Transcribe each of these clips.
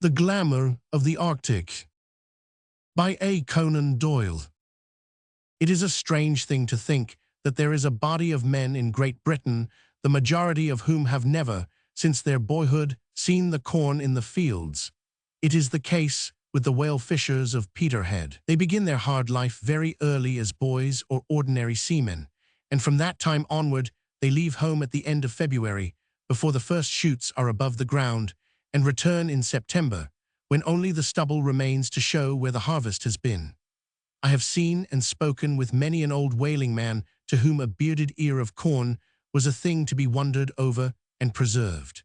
The Glamour of the Arctic by A. Conan Doyle. It is a strange thing to think that there is a body of men in Great Britain, the majority of whom have never, since their boyhood, seen the corn in the fields. It is the case with the whale fishers of Peterhead. They begin their hard life very early as boys or ordinary seamen, and from that time onward they leave home at the end of February, before the first shoots are above the ground, and return in September, when only the stubble remains to show where the harvest has been. I have seen and spoken with many an old whaling man to whom a bearded ear of corn was a thing to be wondered over and preserved.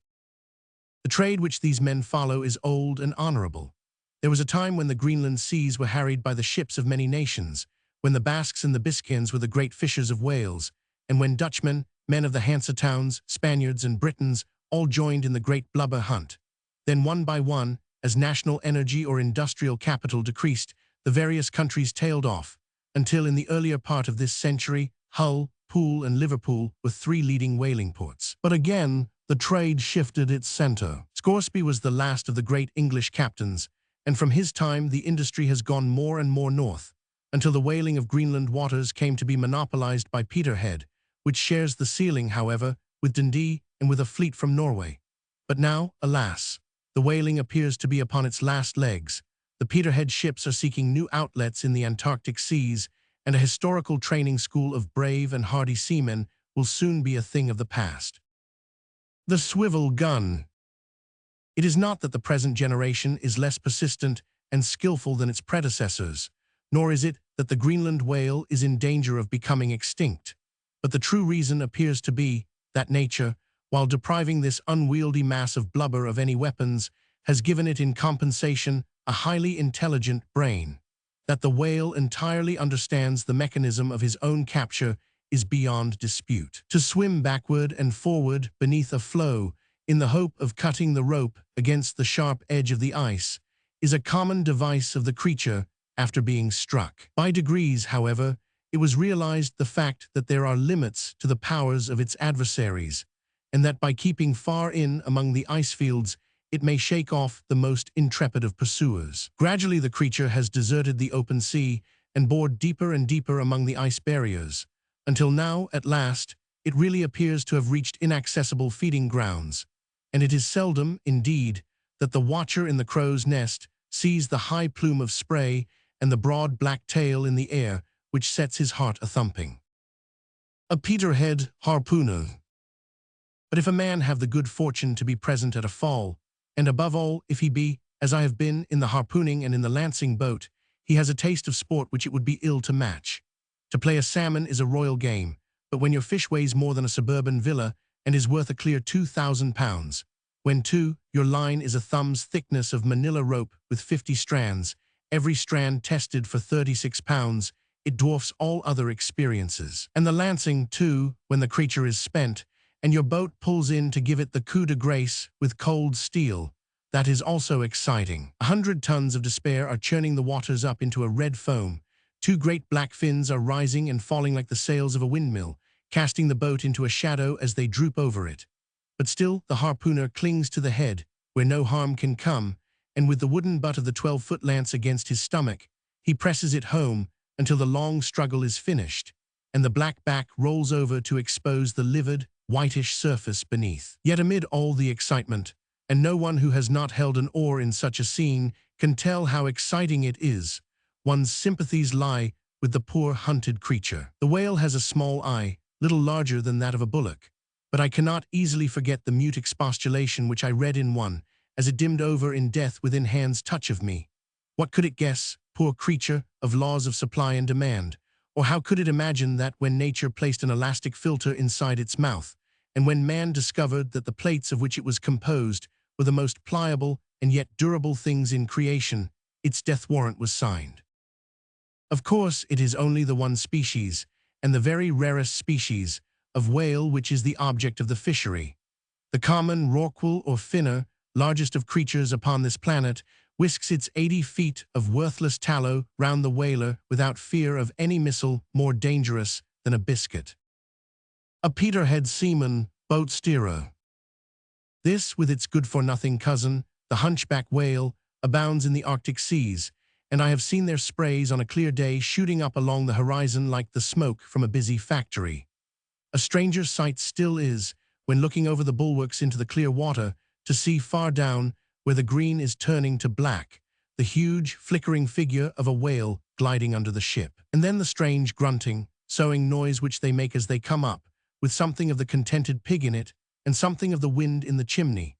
The trade which these men follow is old and honorable. There was a time when the Greenland seas were harried by the ships of many nations, when the Basques and the Biscayans were the great fishers of whales, and when Dutchmen, men of the Hanse towns, Spaniards and Britons all joined in the great blubber hunt. Then one by one, as national energy or industrial capital decreased, the various countries tailed off, until in the earlier part of this century, Hull, Poole and Liverpool were three leading whaling ports. But again, the trade shifted its center. Scoresby was the last of the great English captains, and from his time the industry has gone more and more north, until the whaling of Greenland waters came to be monopolized by Peterhead, which shares the ceiling, however, with Dundee and with a fleet from Norway. But now, alas, the whaling appears to be upon its last legs. The Peterhead ships are seeking new outlets in the Antarctic seas, and a historical training school of brave and hardy seamen will soon be a thing of the past. The swivel gun. It is not that the present generation is less persistent and skillful than its predecessors, nor is it that the Greenland whale is in danger of becoming extinct, but the true reason appears to be that nature, while depriving this unwieldy mass of blubber of any weapons, has given it in compensation a highly intelligent brain. That the whale entirely understands the mechanism of his own capture is beyond dispute. To swim backward and forward beneath a floe in the hope of cutting the rope against the sharp edge of the ice is a common device of the creature after being struck. By degrees, however, it was realized the fact that there are limits to the powers of its adversaries, and that by keeping far in among the ice fields, it may shake off the most intrepid of pursuers. Gradually the creature has deserted the open sea and bored deeper and deeper among the ice barriers, until now, at last, it really appears to have reached inaccessible feeding grounds, and it is seldom, indeed, that the watcher in the crow's nest sees the high plume of spray and the broad black tail in the air which sets his heart a-thumping. A Peterhead harpooner. But if a man have the good fortune to be present at a fall, and above all, if he be, as I have been, in the harpooning and in the lancing boat, he has a taste of sport which it would be ill to match. To play a salmon is a royal game, but when your fish weighs more than a suburban villa and is worth a clear £2,000, when, too, your line is a thumb's thickness of manila rope with 50 strands, every strand tested for £36, it dwarfs all other experiences. And the lancing, too, when the creature is spent, and your boat pulls in to give it the coup de grace with cold steel, that is also exciting. 100 tons of despair are churning the waters up into a red foam. Two great black fins are rising and falling like the sails of a windmill, casting the boat into a shadow as they droop over it. But still the harpooner clings to the head, where no harm can come, and with the wooden butt of the 12-foot lance against his stomach, he presses it home until the long struggle is finished, and the black back rolls over to expose the livid, whitish surface beneath. Yet amid all the excitement, and no one who has not held an oar in such a scene can tell how exciting it is, one's sympathies lie with the poor hunted creature. The whale has a small eye, little larger than that of a bullock, but I cannot easily forget the mute expostulation which I read in one, as it dimmed over in death within hand's touch of me. What could it guess, poor creature, of laws of supply and demand? Or how could it imagine that when nature placed an elastic filter inside its mouth, and when man discovered that the plates of which it was composed were the most pliable and yet durable things in creation, its death warrant was signed? Of course, it is only the one species, and the very rarest species, of whale which is the object of the fishery. The common rorqual or finner, largest of creatures upon this planet, whisks its 80 feet of worthless tallow round the whaler without fear of any missile more dangerous than a biscuit. A Peterhead seaman, boat steerer. This, with its good-for-nothing cousin, the hunchback whale, abounds in the Arctic seas, and I have seen their sprays on a clear day shooting up along the horizon like the smoke from a busy factory. A stranger sight still is, when looking over the bulwarks into the clear water, to see far down, where the green is turning to black, the huge, flickering figure of a whale gliding under the ship. And then the strange grunting, soughing noise which they make as they come up, with something of the contented pig in it, and something of the wind in the chimney.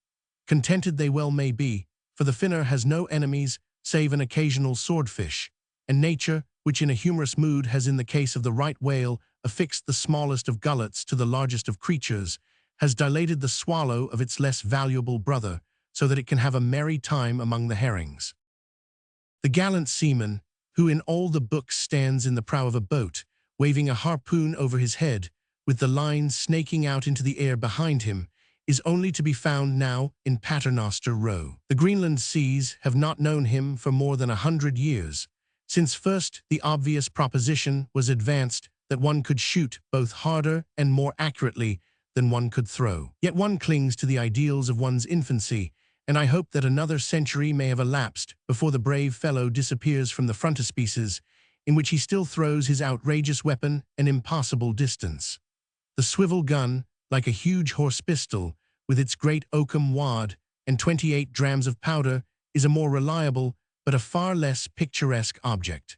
Contented they well may be, for the finner has no enemies save an occasional swordfish, and nature, which in a humorous mood has in the case of the right whale affixed the smallest of gullets to the largest of creatures, has dilated the swallow of its less valuable brother, so that it can have a merry time among the herrings. The gallant seaman, who in all the books stands in the prow of a boat, waving a harpoon over his head, with the line snaking out into the air behind him, is only to be found now in Paternoster Row. The Greenland seas have not known him for more than 100 years, since first the obvious proposition was advanced that one could shoot both harder and more accurately than one could throw. Yet one clings to the ideals of one's infancy, and I hope that another century may have elapsed before the brave fellow disappears from the frontispieces, in which he still throws his outrageous weapon an impossible distance. The swivel gun, like a huge horse pistol, with its great oakum wad and 28 drams of powder, is a more reliable but a far less picturesque object.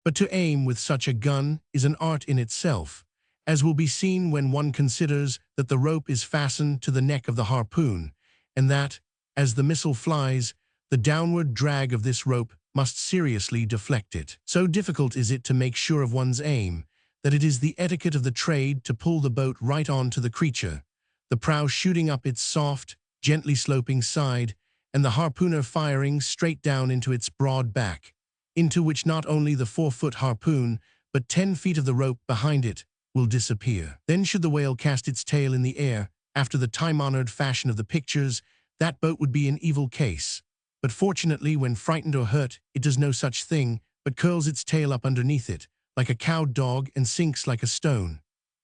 But to aim with such a gun is an art in itself, as will be seen when one considers that the rope is fastened to the neck of the harpoon, and that, as the missile flies, the downward drag of this rope must seriously deflect it. So difficult is it to make sure of one's aim, that it is the etiquette of the trade to pull the boat right on to the creature, the prow shooting up its soft, gently sloping side, and the harpooner firing straight down into its broad back, into which not only the 4-foot harpoon, but 10 feet of the rope behind it will disappear. Then should the whale cast its tail in the air, after the time-honored fashion of the pictures, that boat would be in evil case. But fortunately, when frightened or hurt, it does no such thing, but curls its tail up underneath it, like a cowed dog, and sinks like a stone.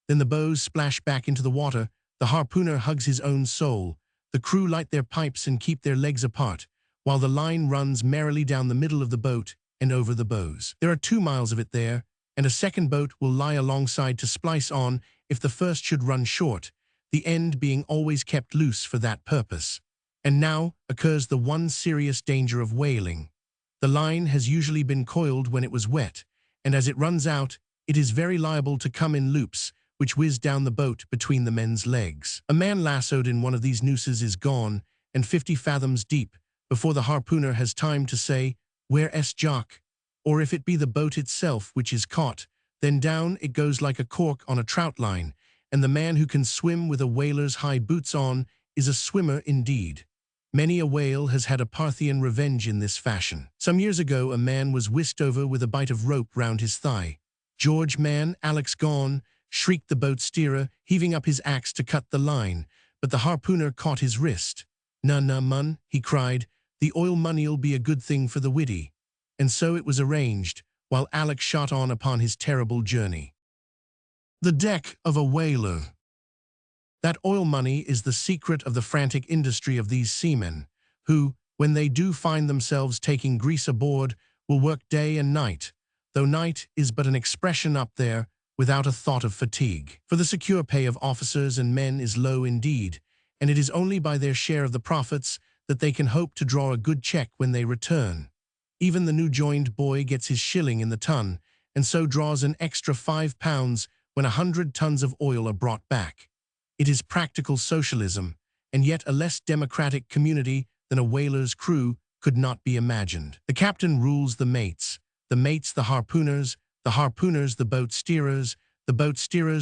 Then the bows splash back into the water, the harpooner hugs his own soul, the crew light their pipes and keep their legs apart, while the line runs merrily down the middle of the boat and over the bows. There are 2 miles of it there, and a second boat will lie alongside to splice on if the first should run short, the end being always kept loose for that purpose. And now occurs the one serious danger of whaling. The line has usually been coiled when it was wet, and as it runs out, it is very liable to come in loops, which whiz down the boat between the men's legs. A man lassoed in one of these nooses is gone, and 50 fathoms deep, before the harpooner has time to say, "Where est Jock?" Or if it be the boat itself which is caught, then down it goes like a cork on a trout line, and the man who can swim with a whaler's high boots on is a swimmer indeed. Many a whale has had a Parthian revenge in this fashion. Some years ago a man was whisked over with a bight of rope round his thigh. "George, man, Alex gone," shrieked the boat steerer, heaving up his axe to cut the line, but the harpooner caught his wrist. "Na, na, mun," he cried, "the oil money'll be a good thing for the widdy." And so it was arranged, while Alex shot on upon his terrible journey. The deck of a whaler. That oil money is the secret of the frantic industry of these seamen, who, when they do find themselves taking grease aboard, will work day and night, though night is but an expression up there, without a thought of fatigue. For the secure pay of officers and men is low indeed, and it is only by their share of the profits that they can hope to draw a good check when they return. Even the new-joined boy gets his shilling in the ton, and so draws an extra £5 when 100 tons of oil are brought back. It is practical socialism, and yet a less democratic community than a whaler's crew could not be imagined. The captain rules the mates the harpooners the boat steerers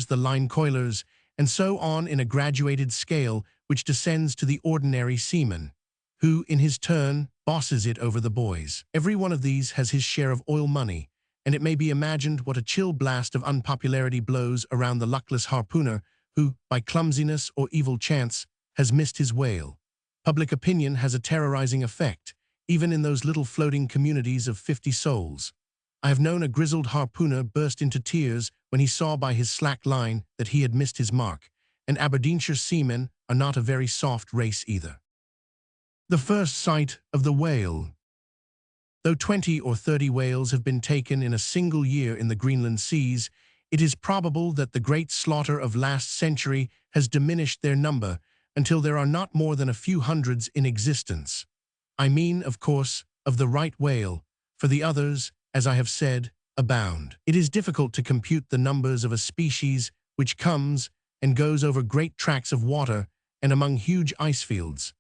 the line coilers, and so on in a graduated scale which descends to the ordinary seaman, who, in his turn, bosses it over the boys. Every one of these has his share of oil money, and it may be imagined what a chill blast of unpopularity blows around the luckless harpooner who, by clumsiness or evil chance, has missed his whale. Public opinion has a terrorizing effect, even in those little floating communities of 50 souls. I have known a grizzled harpooner burst into tears when he saw by his slack line that he had missed his mark, and Aberdeenshire seamen are not a very soft race either. The first sight of the whale. Though 20 or 30 whales have been taken in a single year in the Greenland seas, it is probable that the great slaughter of last century has diminished their number until there are not more than a few hundreds in existence. I mean, of course, of the right whale, for the others, as I have said, abound. It is difficult to compute the numbers of a species which comes and goes over great tracts of water and among huge ice fields.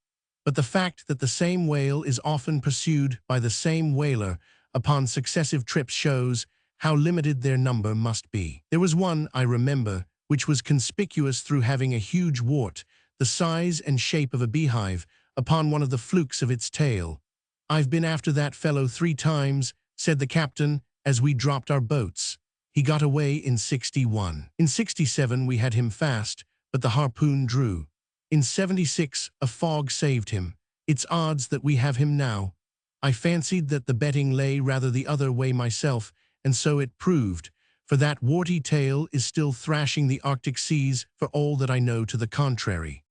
But the fact that the same whale is often pursued by the same whaler upon successive trips shows how limited their number must be. There was one, I remember, which was conspicuous through having a huge wart, the size and shape of a beehive, upon one of the flukes of its tail. "I've been after that fellow 3 times, said the captain, as we dropped our boats. He got away in 61. In 67 we had him fast, but the harpoon drew. In 76 a fog saved him. It's odds that we have him now. I fancied that the betting lay rather the other way myself, and so it proved, for that warty tail is still thrashing the Arctic seas for all that I know to the contrary."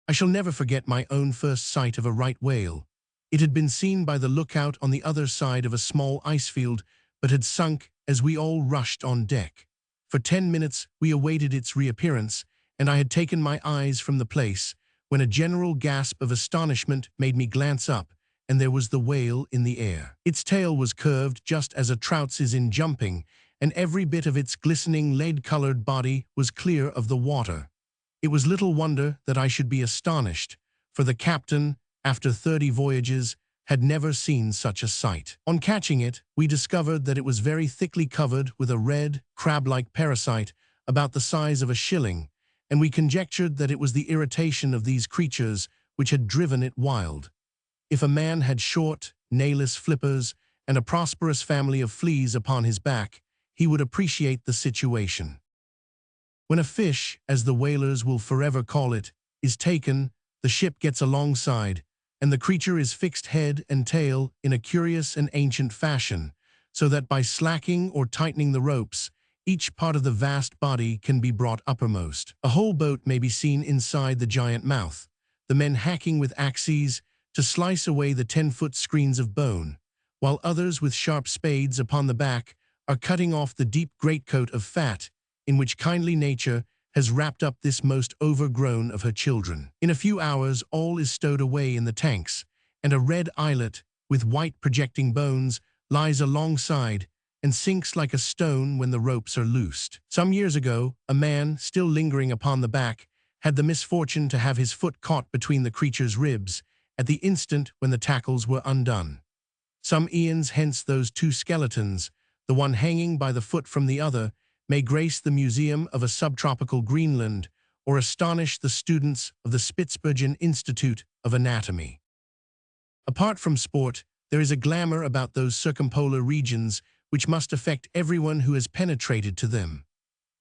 I shall never forget my own first sight of a right whale. It had been seen by the lookout on the other side of a small ice field, but had sunk as we all rushed on deck. For 10 minutes we awaited its reappearance, and I had taken my eyes from the place, when a general gasp of astonishment made me glance up, and there was the whale in the air. Its tail was curved just as a trout's is in jumping, and every bit of its glistening lead-colored body was clear of the water. It was little wonder that I should be astonished, for the captain, after 30 voyages, had never seen such a sight. On catching it, we discovered that it was very thickly covered with a red, crab-like parasite about the size of a shilling, and we conjectured that it was the irritation of these creatures which had driven it wild. If a man had short, nailless flippers and a prosperous family of fleas upon his back, he would appreciate the situation. When a fish, as the whalers will forever call it, is taken, the ship gets alongside, and the creature is fixed head and tail in a curious and ancient fashion, so that by slacking or tightening the ropes, each part of the vast body can be brought uppermost. A whole boat may be seen inside the giant mouth, the men hacking with axes to slice away the 10-foot screens of bone, while others with sharp spades upon the back are cutting off the deep greatcoat of fat in which kindly nature has wrapped up this most overgrown of her children. In a few hours all is stowed away in the tanks, and a red islet with white projecting bones lies alongside and sinks like a stone when the ropes are loosed. Some years ago, a man, still lingering upon the back, had the misfortune to have his foot caught between the creature's ribs at the instant when the tackles were undone. Some eons hence those 2 skeletons, the one hanging by the foot from the other, may grace the museum of a subtropical Greenland or astonish the students of the Spitsbergen Institute of Anatomy. Apart from sport, there is a glamour about those circumpolar regions which must affect everyone who has penetrated to them.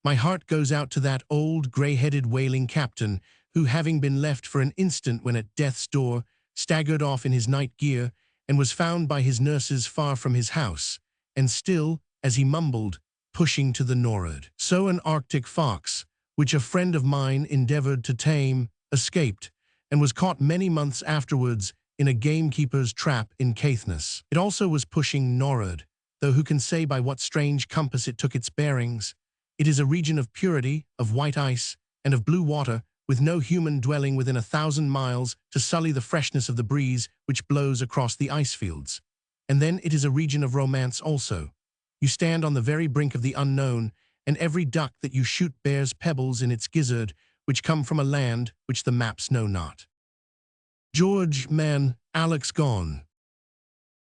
My heart goes out to that old, gray-headed whaling captain who, having been left for an instant when at death's door, staggered off in his night gear and was found by his nurses far from his house, and still, as he mumbled, pushing to the nor'ard. So an Arctic fox, which a friend of mine endeavored to tame, escaped, and was caught many months afterwards in a gamekeeper's trap in Caithness. It also was pushing nor'ard, though who can say by what strange compass it took its bearings? It is a region of purity, of white ice, and of blue water, with no human dwelling within 1,000 miles to sully the freshness of the breeze which blows across the ice fields. And then it is a region of romance also. You stand on the very brink of the unknown, and every duck that you shoot bears pebbles in its gizzard, which come from a land which the maps know not. George, man, Alex gone.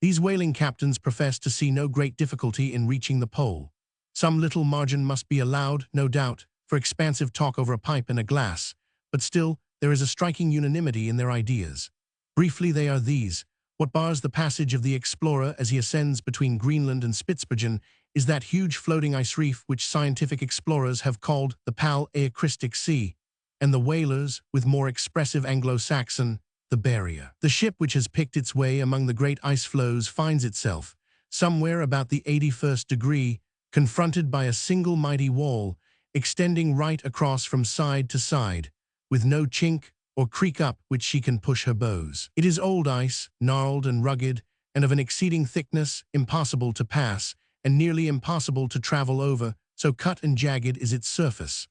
These whaling captains profess to see no great difficulty in reaching the pole. Some little margin must be allowed, no doubt, for expansive talk over a pipe and a glass, but still there is a striking unanimity in their ideas. Briefly, they are these. What bars the passage of the explorer as he ascends between Greenland and Spitsbergen is that huge floating ice reef which scientific explorers have called the Pal-Eocrystic Sea, and the whalers, with more expressive Anglo-Saxon, the barrier. The ship which has picked its way among the great ice floes finds itself, somewhere about the 81st degree, confronted by a single mighty wall, extending right across from side to side, with no chink or creek up which she can push her bows. It is old ice, gnarled and rugged, and of an exceeding thickness, impossible to pass, and nearly impossible to travel over, so cut and jagged is its surface.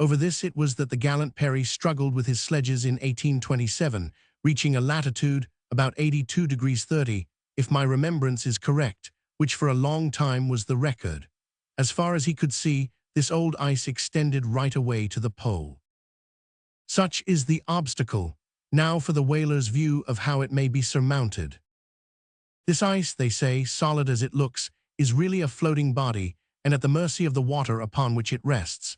Over this it was that the gallant Peary struggled with his sledges in 1827, reaching a latitude about 82 degrees 30, if my remembrance is correct, which for a long time was the record. As far as he could see, this old ice extended right away to the pole. Such is the obstacle. Now for the whaler's view of how it may be surmounted. This ice, they say, solid as it looks, is really a floating body, and at the mercy of the water upon which it rests.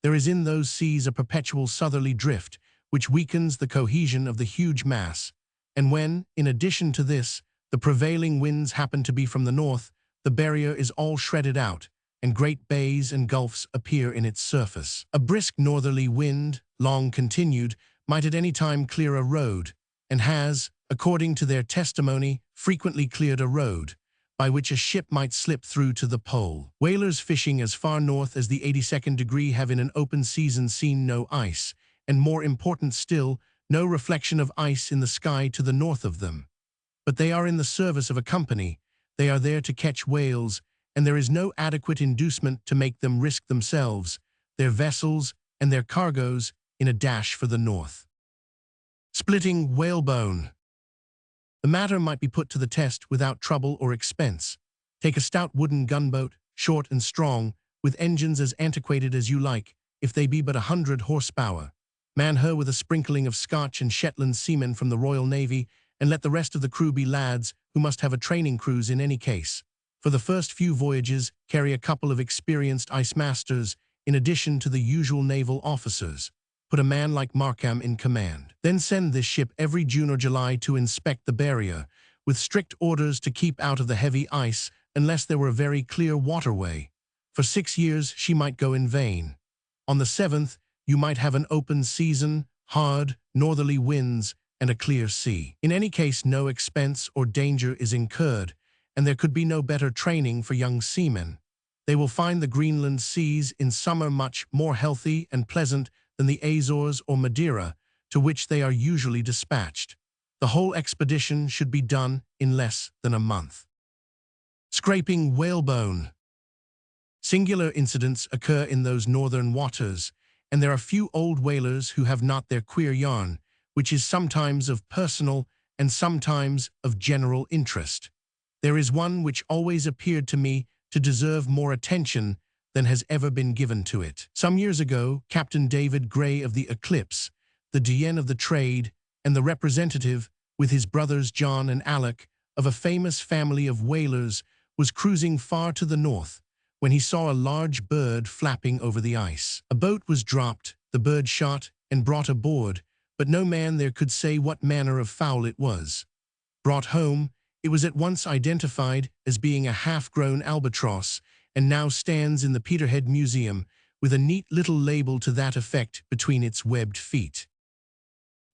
There is in those seas a perpetual southerly drift, which weakens the cohesion of the huge mass, and when, in addition to this, the prevailing winds happen to be from the north, the barrier is all shredded out, and great bays and gulfs appear in its surface. A brisk northerly wind, long continued, might at any time clear a road, and has, according to their testimony, frequently cleared a road, by which a ship might slip through to the pole. Whalers fishing as far north as the 82nd degree have in an open season seen no ice, and more important still, no reflection of ice in the sky to the north of them. But they are in the service of a company, they are there to catch whales, and there is no adequate inducement to make them risk themselves, their vessels, and their cargoes in a dash for the north. Splitting whalebone. The matter might be put to the test without trouble or expense. Take a stout wooden gunboat, short and strong, with engines as antiquated as you like, if they be but 100 horsepower. Man her with a sprinkling of Scotch and Shetland seamen from the Royal Navy, and let the rest of the crew be lads who must have a training cruise in any case. For the first few voyages, carry a couple of experienced ice masters, in addition to the usual naval officers. Put a man like Markham in command. Then send this ship every June or July to inspect the barrier, with strict orders to keep out of the heavy ice unless there were a very clear waterway. For 6 years she might go in vain. On the 7th, you might have an open season, hard, northerly winds, and a clear sea. In any case, no expense or danger is incurred, and there could be no better training for young seamen. They will find the Greenland seas in summer much more healthy and pleasant than the Azores or Madeira, to which they are usually dispatched. The whole expedition should be done in less than a month. Scraping whalebone. Singular incidents occur in those northern waters, and there are few old whalers who have not their queer yarn, which is sometimes of personal and sometimes of general interest. There is one which always appeared to me to deserve more attention than has ever been given to it. Some years ago, Captain David Gray of the Eclipse, the DN of the trade, and the representative, with his brothers John and Alec, of a famous family of whalers, was cruising far to the north, when he saw a large bird flapping over the ice. A boat was dropped, the bird shot, and brought aboard, but no man there could say what manner of fowl it was. Brought home, it was at once identified as being a half-grown albatross, and now stands in the Peterhead Museum, with a neat little label to that effect between its webbed feet.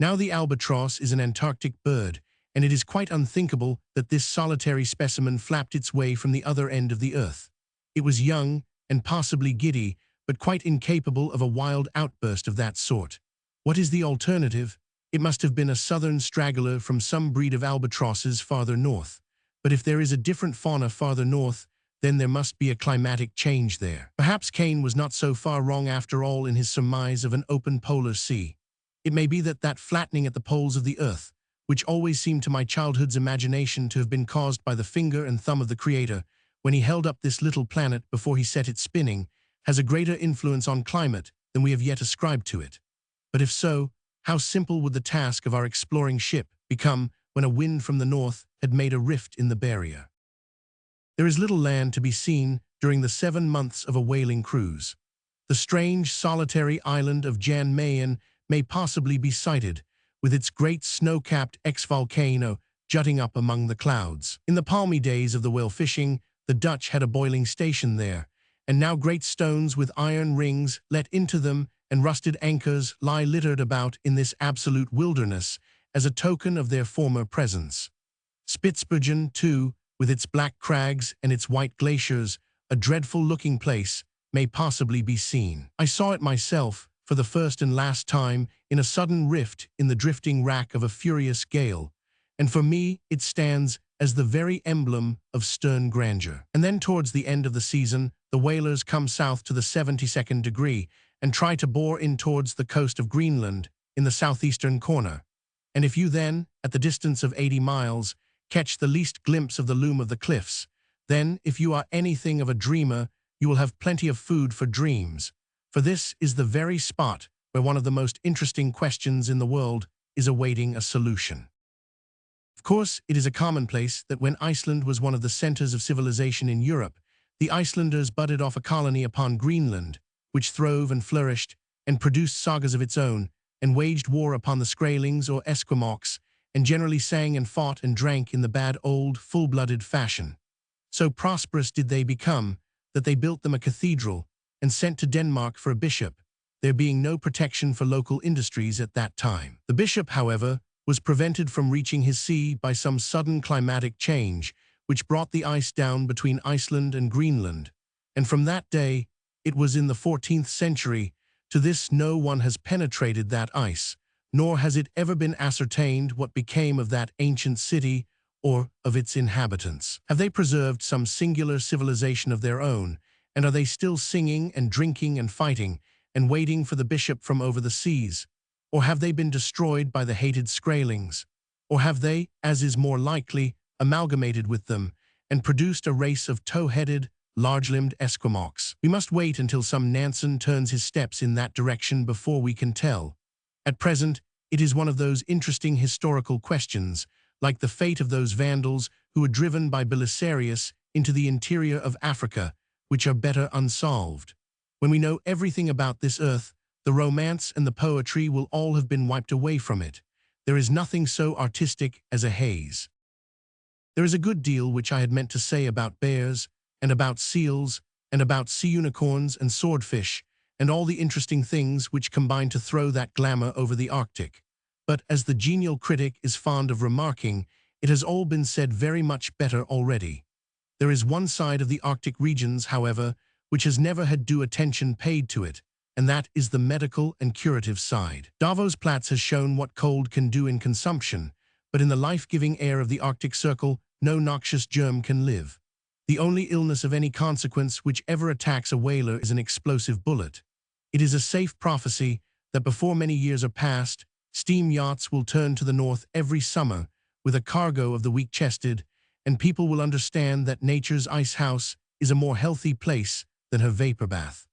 Now the albatross is an Antarctic bird, and it is quite unthinkable that this solitary specimen flapped its way from the other end of the earth. It was young, and possibly giddy, but quite incapable of a wild outburst of that sort. What is the alternative? It must have been a southern straggler from some breed of albatrosses farther north. But if there is a different fauna farther north, then there must be a climatic change there. Perhaps Kane was not so far wrong after all in his surmise of an open polar sea. It may be that flattening at the poles of the earth, which always seemed to my childhood's imagination to have been caused by the finger and thumb of the Creator, when he held up this little planet before he set it spinning, has a greater influence on climate than we have yet ascribed to it. But if so, how simple would the task of our exploring ship become when a wind from the north had made a rift in the barrier? There is little land to be seen during the 7 months of a whaling cruise. The strange, solitary island of Jan Mayen may possibly be sighted, with its great snow-capped ex-volcano jutting up among the clouds. In the palmy days of the whale fishing, the Dutch had a boiling station there, and now great stones with iron rings let into them and rusted anchors lie littered about in this absolute wilderness as a token of their former presence. Spitzbergen, too, with its black crags and its white glaciers, a dreadful-looking place, may possibly be seen. I saw it myself, for the first and last time, in a sudden rift in the drifting rack of a furious gale, and for me it stands as the very emblem of stern grandeur. And then towards the end of the season, the whalers come south to the 72nd degree and try to bore in towards the coast of Greenland in the southeastern corner. And if you then, at the distance of 80 miles, catch the least glimpse of the loom of the cliffs, then, if you are anything of a dreamer, you will have plenty of food for dreams. For this is the very spot where one of the most interesting questions in the world is awaiting a solution. Of course, it is a commonplace that when Iceland was one of the centers of civilization in Europe, the Icelanders budded off a colony upon Greenland, which throve and flourished and produced sagas of its own, and waged war upon the Skraelings or Esquimaux, and generally sang and fought and drank in the bad old, full-blooded fashion. So prosperous did they become that they built them a cathedral and sent to Denmark for a bishop, there being no protection for local industries at that time. The bishop, however, was prevented from reaching his see by some sudden climatic change, which brought the ice down between Iceland and Greenland. And from that day, it was in the 14th century, to this no one has penetrated that ice, nor has it ever been ascertained what became of that ancient city or of its inhabitants. Have they preserved some singular civilization of their own, and are they still singing and drinking and fighting and waiting for the bishop from over the seas? Or have they been destroyed by the hated Skraelings? Or have they, as is more likely, amalgamated with them and produced a race of tow-headed, large-limbed Esquimaux? We must wait until some Nansen turns his steps in that direction before we can tell. At present, it is one of those interesting historical questions, like the fate of those Vandals who were driven by Belisarius into the interior of Africa, which are better unsolved. When we know everything about this earth, the romance and the poetry will all have been wiped away from it. There is nothing so artistic as a haze. There is a good deal which I had meant to say about bears, and about seals, and about sea unicorns and swordfish, and all the interesting things which combine to throw that glamour over the Arctic. But, as the genial critic is fond of remarking, it has all been said very much better already. There is one side of the Arctic regions, however, which has never had due attention paid to it, and that is the medical and curative side. Davos Platz has shown what cold can do in consumption, but in the life-giving air of the Arctic Circle, no noxious germ can live. The only illness of any consequence which ever attacks a whaler is an explosive bullet. It is a safe prophecy that before many years are past, steam yachts will turn to the north every summer with a cargo of the weak-chested, and people will understand that nature's ice house is a more healthy place than her vapor bath.